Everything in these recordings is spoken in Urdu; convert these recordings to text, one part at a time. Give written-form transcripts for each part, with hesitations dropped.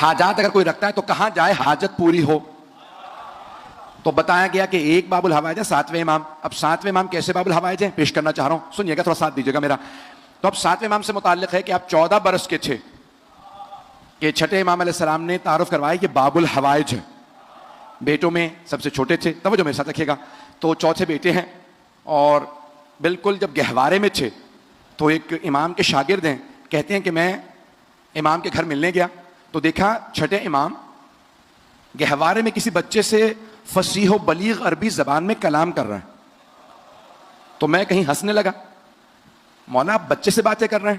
حاجات اگر کوئی رکھتا ہے تو کہاں جائے حاجت پوری ہو. تو بتایا گیا کہ ایک باب الحوائج ہے 7ویں امام. اب 7ویں امام کیسے باب الحوائج ہیں پیش کرنا چاہ رہا ہوں, سنیے گا, تھوڑا ساتھ دیجیے گا میرا. تو اب 7ویں امام سے متعلق ہے کہ آپ 14 برس کے تھے کہ چھٹے امام علیہ السلام نے تعارف کروایا کہ باب الحوائج ہے. بیٹوں میں سب سے چھوٹے تھے, توجہ میرے ساتھ رکھیے گا. تو چوتھے بیٹے ہیں, اور بالکل جب گہوارے میں تھے تو ایک امام کے شاگرد ہیں, کہتے ہیں کہ میں امام کے گھر ملنے گیا تو دیکھا چھٹے امام گہوارے میں کسی بچے سے فصیح و بلیغ عربی زبان میں کلام کر رہے ہیں. تو میں کہیں ہنسنے لگا, مولانا آپ بچے سے باتیں کر رہے ہیں؟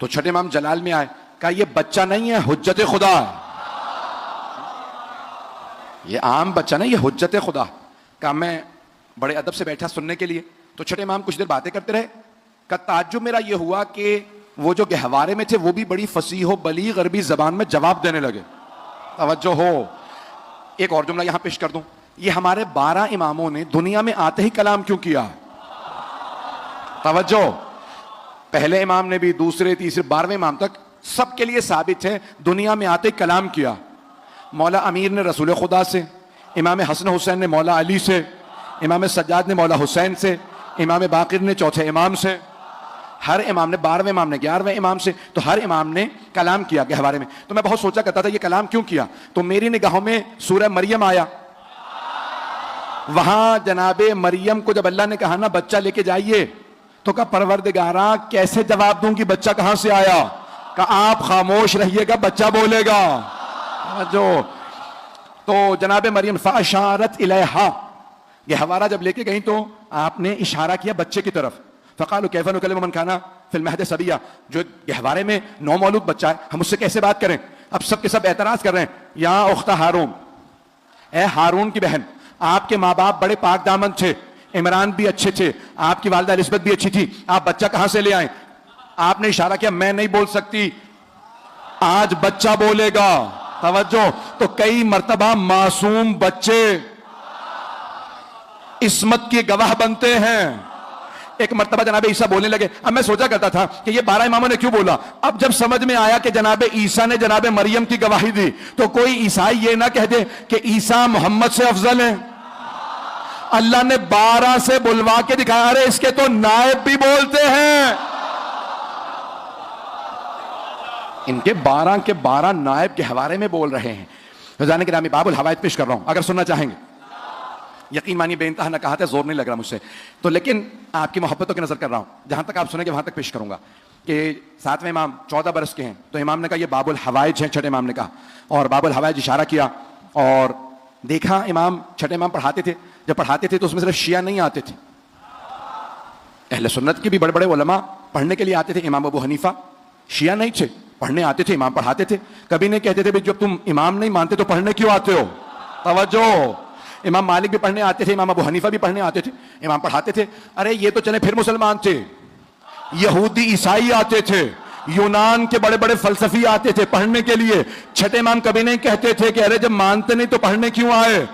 تو چھٹے امام جلال میں آئے, کہا یہ بچہ نہیں ہے, حجت خدا ہے. یہ عام بچہ نہیں, یہ حجت خدا. کہا میں بڑے ادب سے بیٹھا سننے کے لیے. تو چھٹے امام کچھ دیر باتیں کرتے رہے. کا تعجب میرا یہ ہوا کہ وہ جو گہوارے میں تھے وہ بھی بڑی فصیح و بلیغ عربی زبان میں جواب دینے لگے. توجہ ہو, ایک اور جملہ یہاں پیش کر دوں, یہ ہمارے 12 اماموں نے دنیا میں آتے ہی کلام کیوں کیا؟ توجہ, پہلے امام نے بھی, دوسرے تیسرے 12ویں امام تک سب کے لیے ثابت ہے دنیا میں آتے ہی کلام کیا. مولا امیر نے رسول خدا سے, امام حسن حسین نے مولا علی سے, امام سجاد نے مولا حسین سے, امام باقر نے چوتھے امام سے, ہر امام نے, 12ویں امام نے 11ویں امام سے, تو ہر امام نے کلام کیا گہوارے میں. تو میں بہت سوچا کرتا تھا یہ کلام کیوں کیا. تو میری نگاہوں میں سورہ مریم آیا. وہاں جناب مریم کو جب اللہ نے کہا نا بچہ لے کے جائیے, تو کہا پروردگارا کیسے جواب دوں کہ بچہ کہاں سے آیا؟ کہا آپ خاموش رہیے گا, بچہ بولے گا. جو تو جناب مریم فاشارت الیہا, گہوارہ جب لے کے گئیں تو آپ نے اشارہ کیا بچے کی طرف. فقالوا کیف نکلم من کان فی المہد صبیا, جو گہوارے میں نومولود بچہ ہے ہم اس سے کیسے بات کریں؟ اب سب کے سب اعتراض کر رہے ہیں, یا اخت ہارون, اے ہارون کی بہن, آپ کے ماں باپ بڑے پاک دامن تھے, عمران بھی اچھے تھے, آپ کی والدہ الزبتھ بھی اچھی تھی, آپ بچہ کہاں سے لے آئیں؟ آپ نے اشارہ کیا میں نہیں بول سکتی, آج بچہ بولے گا. توجہ, تو کئی مرتبہ معصوم بچے عصمت کے گواہ بنتے ہیں. ایک مرتبہ جناب عیسیٰ بولنے لگے. اب میں سوچا کرتا تھا کہ یہ 12 اماموں نے کیوں بولا. اب جب سمجھ میں آیا کہ جناب عیسیٰ نے جناب مریم کی گواہی دی, تو کوئی عیسائی یہ نہ کہہ دے کہ عیسیٰ محمد سے افضل ہے. اللہ نے 12 سے بلوا کے دکھایا, ارے اس کے تو نائب بھی بولتے ہیں. ان کے 12 کے 12 نائب گہوارے میں بول رہے ہیں. رضوان گرامی باب الحوائج پیش کر رہا ہوں, اگر سننا چاہیں گے. یقین مانی بے انتہا نہ کہا تھا, زور نہیں لگ رہا مجھ سے تو, لیکن آپ کی محبتوں کی نظر کر رہا ہوں, جہاں تک آپ سنیں گے وہاں تک پیش کروں گا. کہ 7ویں امام 14 برس کے ہیں, تو امام نے کہا یہ باب الحوائج ہیں. چھٹے امام نے کہا, اور باب الحوائج اشارہ کیا, اور دیکھا امام چھٹے امام پڑھاتے تھے. جب پڑھاتے تھے تو اس میں صرف شیعہ نہیں آتے تھے, اہل سنت کے بھی بڑے بڑے علماء پڑھنے کے لیے آتے تھے. امام ابو حنیفہ شیعہ نہیں تھے, پڑھنے آتے تھے, امام پڑھاتے تھے. کبھی نہیں کہتے تھے جب تم امام نہیں مانتے تو پڑھنے کیوں آتے ہو. توجہ, امام مالک بھی پڑھنے آتے تھے, امام ابو حنیفہ بھی پڑھنے آتے تھے, امام پڑھاتے تھے. ارے یہ تو چلے پھر مسلمان تھے, یہودی عیسائی آتے تھے, یونان کے بڑے بڑے فلسفی آتے تھے پڑھنے کے لیے. چھٹے امام کبھی نہیں کہتے تھے کہ ارے جب مانتے نہیں تو پڑھنے کیوں آئے.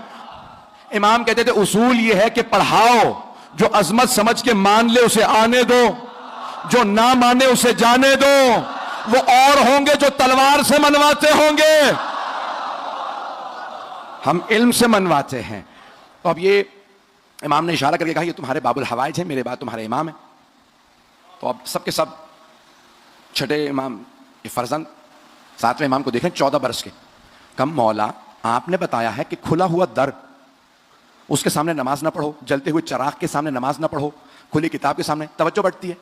امام کہتے تھے اصول یہ ہے کہ پڑھاؤ, جو عظمت سمجھ کے مان لے اسے آنے دو, جو نہ مانے اسے جانے دو. وہ اور ہوں گے جو تلوار سے منواتے ہوں گے, ہم علم سے منواتے ہیں. تو اب یہ امام نے اشارہ کر کے کہا یہ تمہارے باب الحوائج ہیں, میرے بعد تمہارے امام ہیں. تو اب سب کے سب چھٹے امام کے فرزند 7ویں امام کو دیکھیں 14 برس کے. کم مولا آپ نے بتایا ہے کہ کھلا ہوا در, اس کے سامنے نماز نہ پڑھو, جلتے ہوئے چراغ کے سامنے نماز نہ پڑھو, کھلی کتاب کے سامنے توجہ بڑھتی ہے.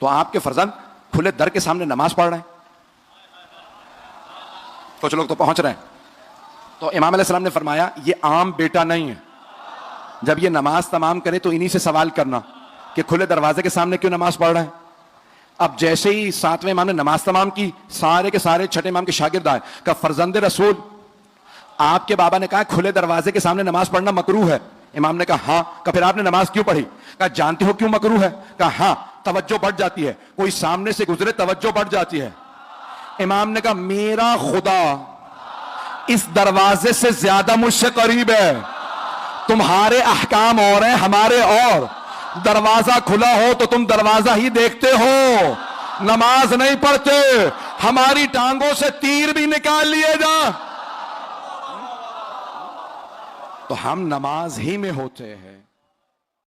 تو آپ کے فرزند کھلے در کے سامنے نماز پڑھ رہے ہیں. کچھ لوگ تو پہنچ رہے ہیں. تو امام علیہ السلام نے فرمایا یہ عام بیٹا نہیں ہے, جب یہ نماز تمام کرے تو انہی سے سوال کرنا کہ کھلے دروازے کے سامنے کیوں نماز پڑھ رہے ہیں. اب جیسے ہی 7ویں امام نے نماز تمام کی, سارے کے سارے چھٹے امام کے شاگرد آئے. کہ فرزند رسول, آپ کے بابا نے کہا کھلے دروازے کے سامنے نماز پڑھنا مکروہ ہے. امام نے کہا ہاں. کہ پھر آپ نے نماز کیوں پڑھی؟ کہا جانتے ہو کیوں مکروہ ہے؟ کہا ہاں, توجہ بڑھ جاتی ہے, کوئی سامنے سے گزرے توجہ بڑھ جاتی ہے. امام نے کہا میرا خدا اس دروازے سے زیادہ مجھ سے قریب ہے, تمہارے احکام اور ہیں ہمارے اور. دروازہ کھلا ہو تو تم دروازہ ہی دیکھتے ہو, نماز نہیں پڑھتے. ہماری ٹانگوں سے تیر بھی نکال لیے جا تو ہم نماز ہی میں ہوتے ہیں.